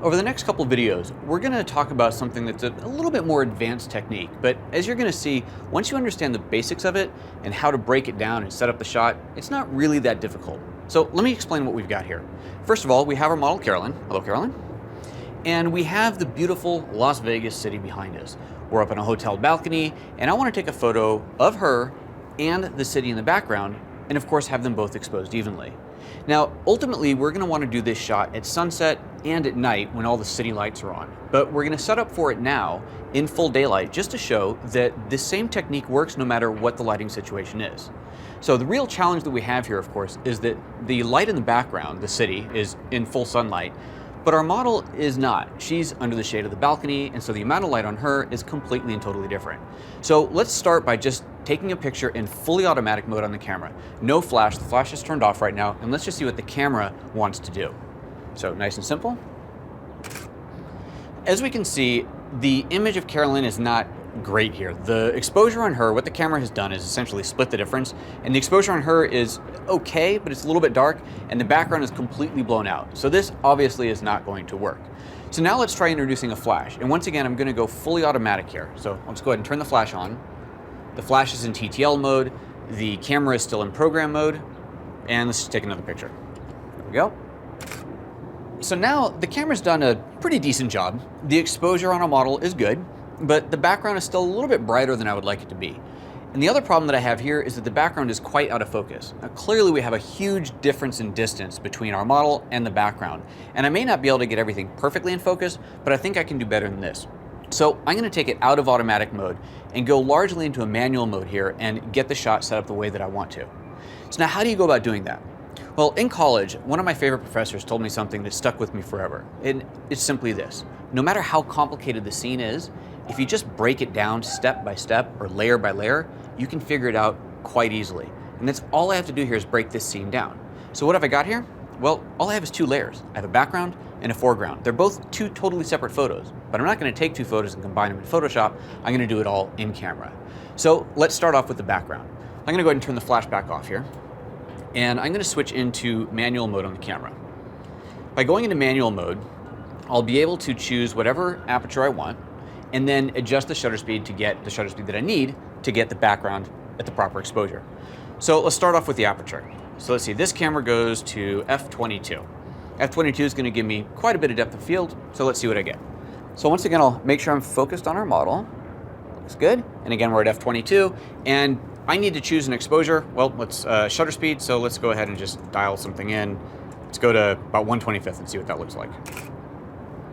Over the next couple of videos, we're going to talk about something that's a little bit more advanced technique, but as you're going to see, once you understand the basics of it and how to break it down and set up the shot, it's not really that difficult. So let me explain what we've got here. First of all, we have our model Carolyn. Hello, Carolyn. And we have the beautiful Las Vegas city behind us. We're up on a hotel balcony, and I want to take a photo of her and the city in the background, and of course have them both exposed evenly. Now, ultimately, we're going to want to do this shot at sunset and at night when all the city lights are on. But we're going to set up for it now in full daylight just to show that this same technique works no matter what the lighting situation is. So the real challenge that we have here, of course, is that the light in the background, the city, is in full sunlight, but our model is not. She's under the shade of the balcony, and so the amount of light on her is completely and totally different. So let's start by just taking a picture in fully automatic mode on the camera. No flash, the flash is turned off right now, and let's just see what the camera wants to do. So nice and simple. As we can see, the image of Carolyn is not great here. The exposure on her, what the camera has done is essentially split the difference, and the exposure on her is okay, but it's a little bit dark, and the background is completely blown out. So this obviously is not going to work. So now let's try introducing a flash, and once again I'm going to go fully automatic here. So let's go ahead and turn the flash on. The flash is in TTL mode, the camera is still in program mode, and let's just take another picture. There we go. So now the camera's done a pretty decent job. The exposure on our model is good, but the background is still a little bit brighter than I would like it to be. And the other problem that I have here is that the background is quite out of focus. Now, clearly we have a huge difference in distance between our model and the background. And I may not be able to get everything perfectly in focus, but I think I can do better than this. So I'm gonna take it out of automatic mode and go largely into a manual mode here and get the shot set up the way that I want to. So now how do you go about doing that? Well, in college, one of my favorite professors told me something that stuck with me forever. And it's simply this: no matter how complicated the scene is, if you just break it down step by step or layer by layer, you can figure it out quite easily. And that's all I have to do here is break this scene down. So what have I got here? Well, all I have is two layers. I have a background and a foreground. They're both two totally separate photos, but I'm not going to take two photos and combine them in Photoshop. I'm going to do it all in camera. So let's start off with the background. I'm going to go ahead and turn the flash back off here, and I'm going to switch into manual mode on the camera. By going into manual mode, I'll be able to choose whatever aperture I want, and then adjust the shutter speed to get the shutter speed that I need to get the background at the proper exposure. So let's start off with the aperture. So let's see, this camera goes to f/22. f/22 is going to give me quite a bit of depth of field, so let's see what I get. So once again, I'll make sure I'm focused on our model. Looks good. And again, we're at f/22, and I need to choose an exposure. Well, let's shutter speed, so let's go ahead and just dial something in. Let's go to about 1/25 and see what that looks like.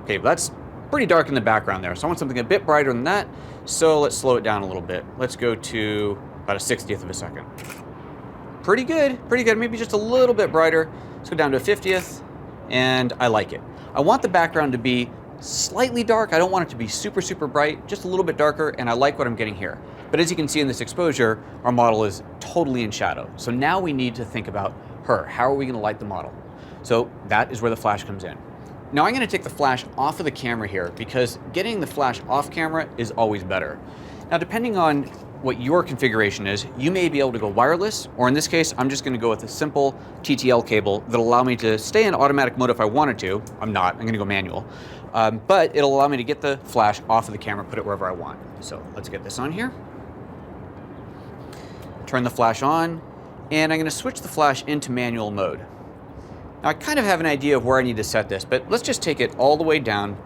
Okay, well, that's pretty dark in the background there, so I want something a bit brighter than that, so let's slow it down a little bit. Let's go to about a 60th of a second. Pretty good, maybe just a little bit brighter. Let's go down to a 50th, and I like it. I want the background to be slightly dark. I don't want it to be super, super bright, just a little bit darker, and I like what I'm getting here. But as you can see in this exposure, our model is totally in shadow. So now we need to think about her. How are we gonna light the model? So that is where the flash comes in. Now I'm going to take the flash off of the camera here because getting the flash off camera is always better. Now depending on what your configuration is, you may be able to go wireless, or in this case I'm just going to go with a simple TTL cable that'll allow me to stay in automatic mode if I wanted to. I'm not, I'm going to go manual. But it'll allow me to get the flash off of the camera, put it wherever I want. So let's get this on here. Turn the flash on, and I'm going to switch the flash into manual mode. Now I kind of have an idea of where I need to set this, but let's just take it all the way down,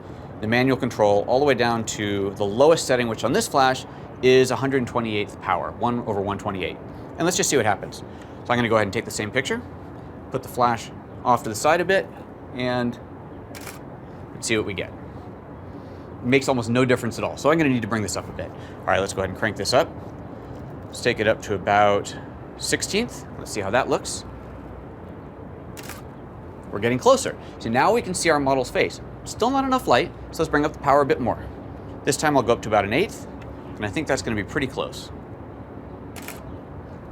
the manual control, all the way down to the lowest setting, which on this flash is 128th power, 1/128. And let's just see what happens. So I'm going to go ahead and take the same picture, put the flash off to the side a bit, and let's see what we get. It makes almost no difference at all, so I'm going to need to bring this up a bit. All right, let's go ahead and crank this up. Let's take it up to about 16th. Let's see how that looks. We're getting closer. So now we can see our model's face. Still not enough light, so let's bring up the power a bit more. This time I'll go up to about 1/8, and I think that's going to be pretty close.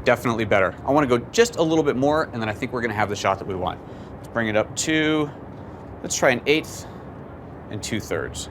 Definitely better. I want to go just a little bit more, and then I think we're going to have the shot that we want. Let's bring it up to, let's try 1/8 and 2/3.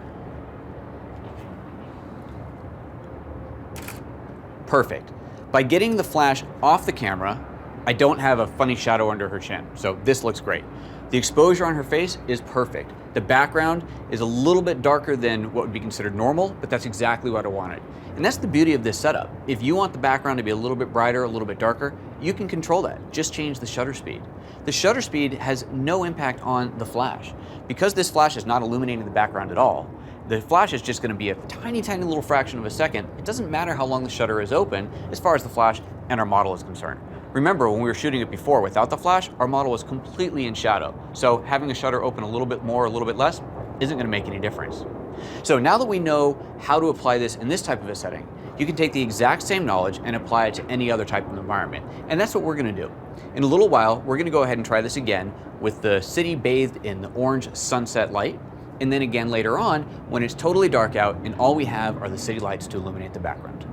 Perfect. By getting the flash off the camera, I don't have a funny shadow under her chin, so this looks great. The exposure on her face is perfect. The background is a little bit darker than what would be considered normal, but that's exactly what I wanted. And that's the beauty of this setup. If you want the background to be a little bit brighter, a little bit darker, you can control that. Just change the shutter speed. The shutter speed has no impact on the flash. Because this flash is not illuminating the background at all, the flash is just going to be a tiny, tiny little fraction of a second. It doesn't matter how long the shutter is open as far as the flash and our model is concerned. Remember, when we were shooting it before without the flash, our model was completely in shadow. So having a shutter open a little bit more, a little bit less, isn't going to make any difference. So now that we know how to apply this in this type of a setting, you can take the exact same knowledge and apply it to any other type of environment. And that's what we're going to do. In a little while, we're going to go ahead and try this again with the city bathed in the orange sunset light, and then again later on when it's totally dark out and all we have are the city lights to illuminate the background.